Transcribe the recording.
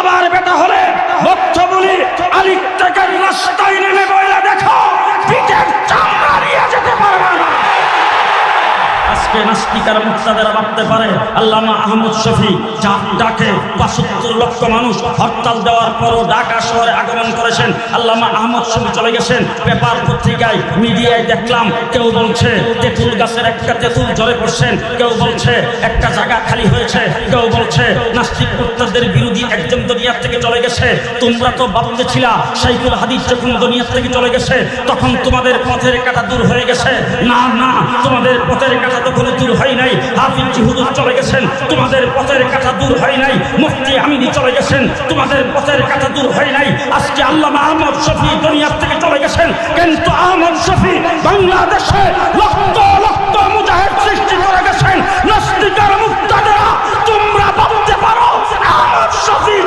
বাবার বেটা হলে বক্ত বলি আলিকটাকার রাস্তায় নেমে বইলা দেখো পিঠের চামড়া নিয়ে যেতে পারবে না। আজকে নাস্তিকার মুক্তাদেরা ভাবতে পারে আল্লামা আহমদ শফি যার ডাকে ৭২ লক্ষ মানুষ হরতাল দেওয়ার পরও ঢাকা শহরে আগমন করেছেন। আল্লামা আহমদ শফি চলে গেছেন। পেপার পত্রিকায় মিডিয়ায় দেখলাম কেউ বলছে তেঁতুল গাছের একটা তেঁতুল ঝরে পড়ছেন, কেউ বলছে একটা জায়গা খালি হয়েছে, কেউ বলছে নাস্তিক মুক্তাদের বিরোধী একজন দুনিয়ার থেকে চলে গেছে। তোমরা তো ভাবতেছিলা শাইখুল হাদিস যখন দুনিয়ার থেকে চলে গেছে তখন তোমাদের পথের কাঁটা দূর হয়ে গেছে। না না, তোমাদের পথের কাঁটা তো কোনো দূর হয় নাই। হাফিজ হুজুর চলে গেছেন, তোমাদের পথের কাঁটা দূর হয় নাই। মুফতি আমিনী চলে গেছেন, তোমাদের পথের কাঁটা দূর হয় নাই। আজকে আল্লামা আহমদ শফি দুনিয়ার থেকে চলে গেছেন, কিন্তু আহমদ শফি বাংলাদেশে লক্ষ লক্ষ মুজাহিদ সৃষ্টি করে গেছেন। নাস্তিকার মুক্তাদেরা তোমরা ভাবতে পারো আহমদ শফি